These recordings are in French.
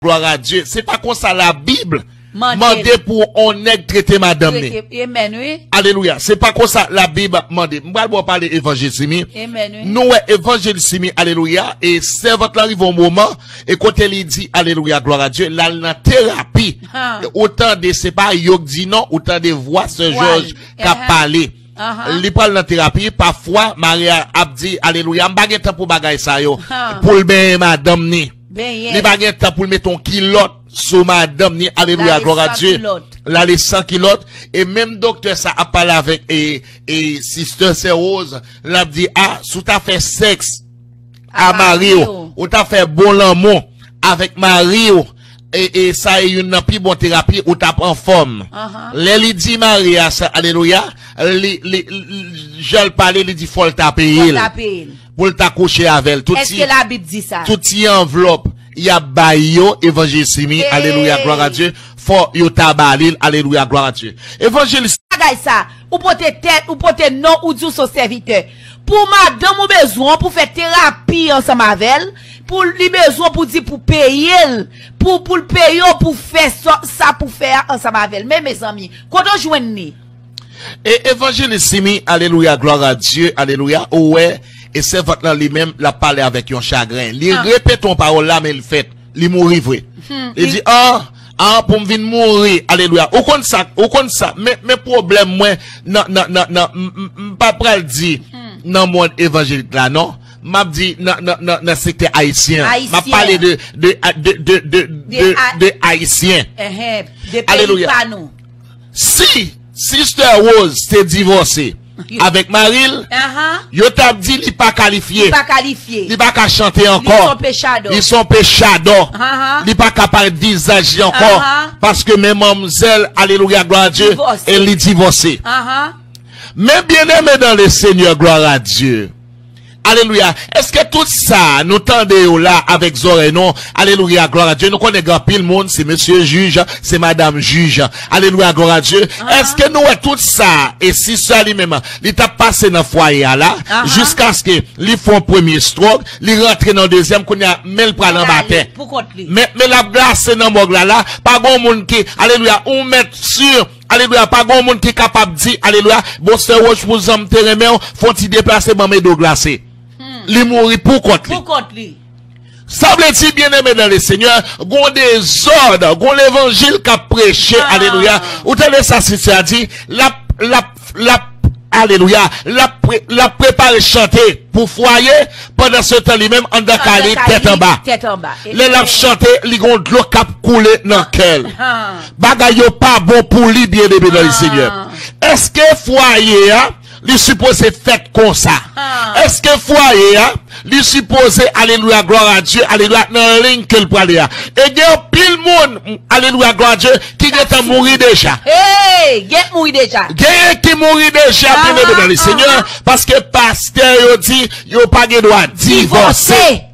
Gloire à Dieu. C'est pas comme ça la Bible. Mandez pour on est traité madame. Amen, oui. Alléluia. C'est pas comme ça la Bible mandé. M'va parler évangile simi. Amen, oui. Nous évangile simi. Alléluia. Et servante arrive au moment et quand elle dit alléluia gloire à Dieu, la thérapie. Autant de c'est pas yok dit non, autant de voix ce Georges qui a parlé. Li parle dans thérapie parfois Maria a dit alléluia, m'pa gen temps pour bagay ça yo. Pour le ben madame ni. Li pa gen temps pour mettre ton kilote sur madame ni alléluia gloire à Dieu. Là les 100 kilotes et même docteur ça a parlé avec et sister c'est Rose, l'a dit ah sous ta fait sexe à Mario, ou t'as fait bon l'amour avec Mario et ça est une plus bonne thérapie ou t'as en forme. Li dit Maria ça alléluia, je le parlais il dit faut le taper. Pour t'accoucher avec elle. Est-ce que la Bible dit ça? Tout y enveloppe. Il y a bayo, évangile simi, alléluia, gloire à Dieu. Faut yo tabalil, alléluia, gloire à Dieu. Évangile ça, ou pour tes têtes, ou pour tes noms, ou du son serviteur. Pour madame ou besoin, pour faire thérapie ensemble avec elle, pour lui besoin pour dire pour payer, pour le payer, pour faire ça, pour faire ensemble avec elle. Mais mes amis, quand on joue ni. Et évangile simi, alléluia, gloire à Dieu, alléluia, ouais. Et c'est votre lui-même, la parler avec un chagrin. Il répète ton parole là, mais il fait, il mourit vrai. Il dit, pour me venir mourir, alléluia. Au compte ça, mais problème, moi, non, pas pral dire, dans le monde évangélique là, non. M'a dit, non, secteur haïtien. M'a parlé de haïtien. Alléluia. Si, Sister Rose s'est divorcée. Avec Maril, yo t'a dit il pas qualifié. Il pas qu'à chanter encore. Ils sont péchadors. Il pas capable de visager encore. Parce que même mademoiselle, alléluia, gloire à Dieu, elle est divorcée. Mais bien aimé dans le Seigneur, gloire à Dieu. Alléluia. Est-ce que tout ça, nous tendons là avec Zoré, non? Alléluia, gloire à Dieu. Nous connaissons grand pile monde, c'est monsieur juge, c'est madame juge. Alléluia, gloire à Dieu. Est-ce que nous, tout ça, et si ça lui-même, il t'a passé dans le foyer là, jusqu'à ce que, il font premier stroke, il rentre dans le deuxième, qu'on a, mais le prend en bataille. Mais la glace dans le là, pas bon monde qui, alléluia, on met sur, alléluia, pas bon monde qui est capable de dire, alléluia, bon, c'est roche pour les hommes terrain, faut-il déplacer, bon, mais d'eau glacée. Li mourir pour contre lui. Ça veut dire bien aimé dans le Seigneur, gon des ordres, gon l'évangile qu'a prêché, alléluia. Ou t'as ça, c'est à dire, alléluia, la préparer chanter pour foyer, pendant ce temps lui-même, en décalé, tête en bas. Les l'a chanter, li gon de l'eau cap couler dans quel. Bagay yo pas bon pour lui, bien aimé dans le Seigneur. Est-ce que foyer, il suppose fait comme ça. Est-ce que foyer, il suppose, alléluia, gloire à Dieu, alléluia, dans la ligne que le parle. Et il y a pile monde, alléluia, gloire à Dieu, qui est mourir déjà. Get mourir déjà. Get qui mourir déjà, bien aimé dans le Seigneur, parce que pasteur, dit, yo pas de droit divorcer.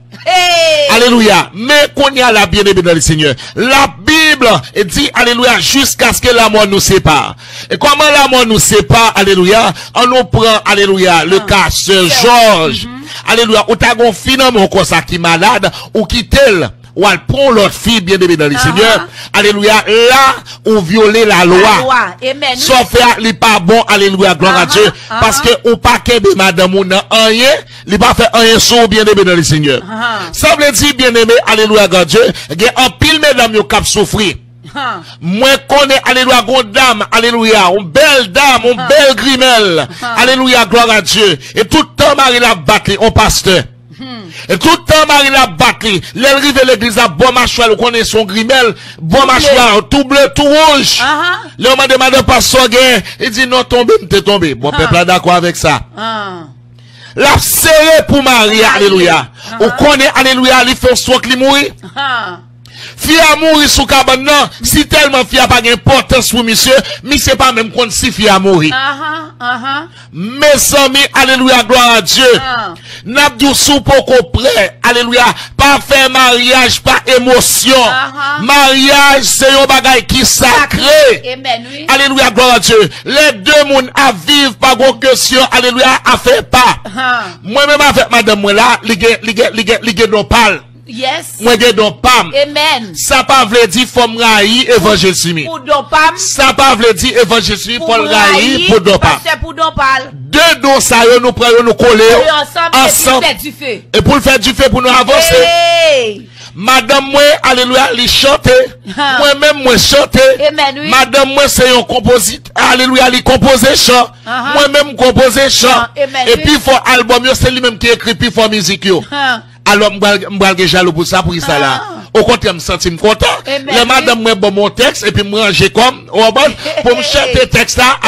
Alléluia. Mais qu'on y a la bien-aimée dans le Seigneur. La Bible dit, alléluia, jusqu'à ce que la mort nous sépare. Et comment la mort nous sépare, alléluia, on nous prend, alléluia, le cas Sœur Georges. Alléluia, ou t'as gon finalement comme ça qui malade, ou qui tel, ou elle prend l'autre fille bien-aimée dans le Seigneur. Alléluia, là, ou violer la loi. Sauf faire, il pas bon, alléluia, gloire à Dieu. Parce que, ou pas qu'aimer madame ou non, rien, il pas fait rien sur bien-aimé dans le Seigneur. Ça veut dire, bien-aimé, alléluia, gloire à Dieu, il y a un pile mesdames qui cap souffrir. Moi, connais, alléluia, grande dame, alléluia, une belle dame, une belle grimelle, alléluia, gloire à Dieu. Et tout le temps, Marie l'a battu, on pasteur. Et tout le temps, Marie l'a battu. L'arrivée de l'église à bon mâchoire, on connaît son grimelle, bon mâchoire, tout bleu, tout rouge. Le moment de madame pasteur, il dit non, tombé, t'es tombé. Bon, peuple est d'accord avec ça. La serré pour Marie, alléluia. On connaît, alléluia, il fait un stroke, il mourit. Fille a mourir sous cabane, non. Si tellement fille a pas d'importance pour monsieur pas même compte si fille a mourir. Mes amis, alléluia, gloire à Dieu. N'abdou sou poko prêt, alléluia. Pas faire mariage, pas émotion. Mariage, c'est un bagay qui sacré. Alléluia, gloire à Dieu. Les deux moun à vivre, pas de question, alléluia, à faire pas. Moi-même avec madame, moi là, l'igué d'opale. Yes. Moi gen don pam. Amen. Ça pas vle di fòm rayi évangile simi. Pour don pam. Ça pas vle di évangile simi pour rayi pour don pam. C'est pour don pal. Deux dons ça yo nous prend nous coller ensemble. Et pour faire du feu. Et pour le faire du feu pour nous avancer. Hey. Madame moi, alléluia, li chante. Moi-même, moi chante. Amen, oui. Madame moi, c'est un composite. Alléluia, li compose chant. Moi-même, compose chant. Et puis, faut album, c'est lui-même qui écrit, puis faut musique, yo. Alors, m'bral jaloux pour ça, pour ça là. Au contraire, me sentir content. Les madame moi, bon mon texte, et puis me ranger comme, pour me chanter texte là,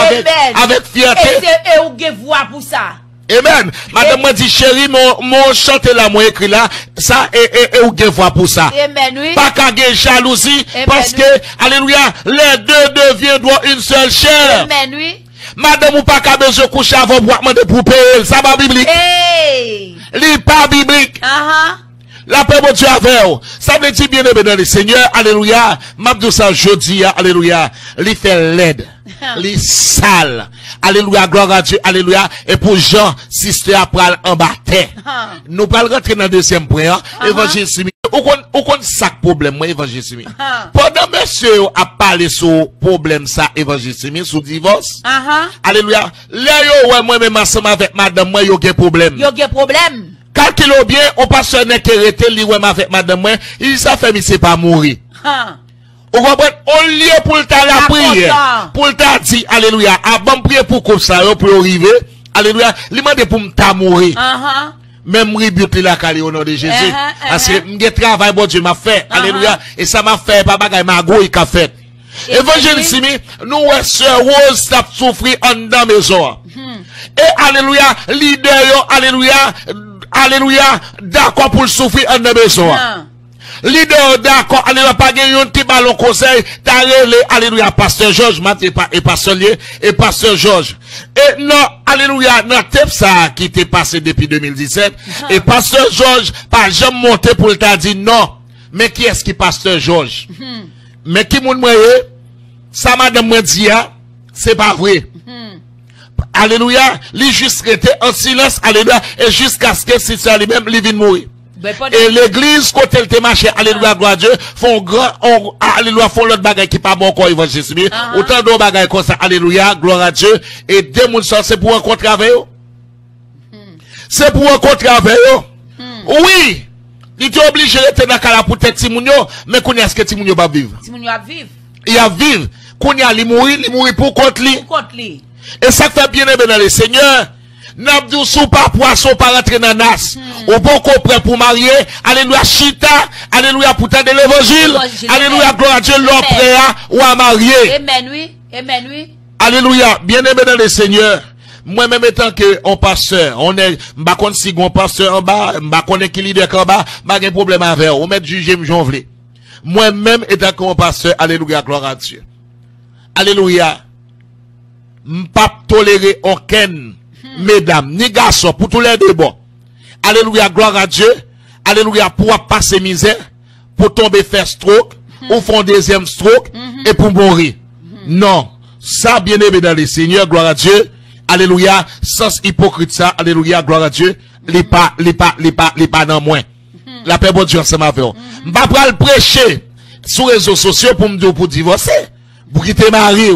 avec fierté. Et ou ge voix pour ça. Amen. Madame m'a dit, chérie, mon chanté là, mon écrit là, ça, et ou gen voix pour ça. Amen, oui. Pas qu'à gen jalousie, parce que, alléluia, les deux deviendront une seule chair. Amen, oui. Madame ou pas qu'à besoin coucher avant pour demander pour payer, ça va biblique. Hey. Li pas biblique. La paix de Dieu avec vous. Ça veut dire bien aimé dans le Seigneur, alléluia. M'abdou ça jeudi, alléluia. Li fait l'aide. Li sale. Alléluia, gloire à Dieu, alléluia. Et pour Jean, sister pral en bataille. Nous pral rentrer dans le deuxième point, évangile Simi. Ou kon sac problème, moi, évangile Simi. Pendant monsieur a parlé sur problème ça, évangile Simi, sur divorce. Alléluia. Là, yo, ouais, moi-même ensemble avec madame, moi, yo gen problème. Yo gen problème. Calculez bien, on passe un intérêt, li ouais, avec madame, moi, il ça fait, mais c'est pas mourir. Vous comprenez? On lieu pour le temps la prière. Pour le temps dit, alléluia. Avant prier pour comme ça, pour arriver. Alléluia. Il m'a dit pour me mourir. Même rebuke la cali au nom de Jésus. Parce que m'ge travail, bon Dieu m'a fait. Alléluia. Et ça m'a fait, pas bagay ma go, il a fait. Évangile Simi, nous, sœur Rose, t'a souffri en dans maison. Et alléluia, leader yo, alléluia, alléluia, d'accord pour le souffrir en dans maison. Leader d'accord, alléluia, pas gagner un petit ballon conseil, t'as relé, alléluia, pasteur Georges, et pasteur Lié, et pasteur Georges. Et non, alléluia, notre tête ça, qui était passé depuis 2017, et pasteur Georges, pas jamais monté pour le t'a dit non. Mais qui est-ce qui pasteur Georges? Mais qui moun moye? Ça madame me dit, c'est pas vrai. Alléluia, lui juste resté en silence, alléluia, et jusqu'à ce que c'est ça lui-même, lui vienne mourir. Et l'église, côté le marché, alléluia, gloire à Dieu, font grand, alléluia, font l'autre bagaille qui pas bon encore, évangile Simi. Autant d'autres bagailles comme ça, alléluia, gloire à Dieu. Et deux mouns c'est pour rencontrer avec eux. C'est pour rencontrer avec eux. Oui. Il est obligé de rester dans la pour tête Timounio, mais qu'on est-ce que Timounio va vivre? Timounio va vivre. Il va vivre. Qu'on y a, il mourir pour contre lui. Pour contre lui. Et ça fait bien aimé dans le Seigneur. N'abdou sou pas poisson pas rentrer dans nas. Ou bon qu'on prêt pour marier. Alléluia chita. Alléluia pour de l'évangile. Alléluia gloire à Dieu l'homme prêt ou à marier. Amen oui. Amen oui. Alléluia. Bien aimé dans le Seigneur. Moi-même étant que on pasteur, on est, m'ba konn si gon pasteur en bas, m'ba konn qui leader en bas, m'ba gen problème avec on met juger m'jonvler. Moi-même étant que on pasteur, alléluia gloire à Dieu. Alléluia. M'pa tolérer aucun mesdames, ni garçons, pour tous les deux bon. Alléluia, gloire à Dieu. Alléluia, pour passer misère, pour tomber faire stroke, ou font deuxième stroke, et pour mourir. Non. Ça, bien aimé dans les seigneurs, gloire à Dieu. Alléluia, sans hypocrite ça, alléluia, gloire à Dieu. Les pas dans moins. La paix, bon Dieu, c'est ma vie. M'pa pas le prêcher sur les réseaux sociaux pour me dire pour divorcer, pour quitter mari.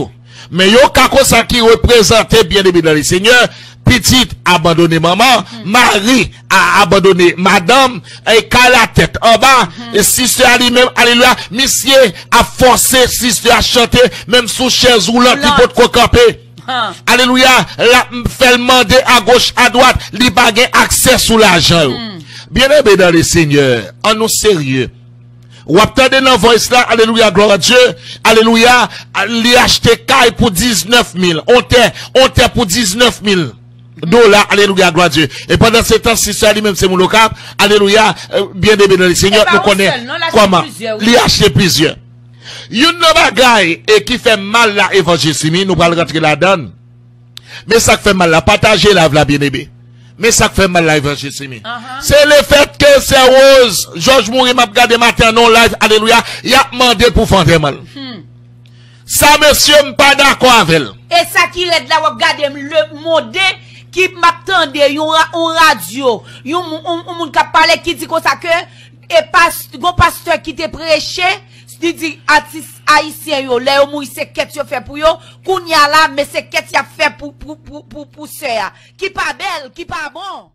Mais yo kako ça qui représente bien aimé dans les seigneurs, petite abandonné maman, mari a abandonné madame, et qu'à la tête en bas, et sister a lui-même, alléluia, monsieur a forcé sister à chanter, même sous chaise roulante, il peut te camper. Alléluia, la fait demander à gauche, à droite, li bagay accès sous l'argent. Bien aimé dans les seigneurs, en nous sérieux. Ou attendez dans voice là, alléluia, gloire à Dieu, alléluia, li acheté caille pour 19 000, on t'est pour 19 000 $, alléluia, gloire à Dieu. Et pendant ce temps, si ça lui-même c'est mon local, alléluia, bien aimé dans les seigneurs, nous connaissons comment, li acheté plusieurs. Yon no bagay et qui fait mal la évangile Simi, nous allons rentrer là-dedans. Mais ça fait mal la partager la bien aimé. Mais ça fait mal la évangile Simi. C'est le fait que c'est Rose, Georges Moury m'a regardé matin non live, alléluia, il a demandé pour faire mal. Ça monsieur m'pas d'accord avec elle. Et ça qui est là, regardez le mode qui m'attendait, yon radio, yon moun qui parle qui dit comme ça que et gon pasteur qui te prêché, dit artiste haïtien yo, là yo mou c'est quête yo fait pour yo, kounya là mais c'est quête y a fait pour sœur, qui pas belle, qui pas bon.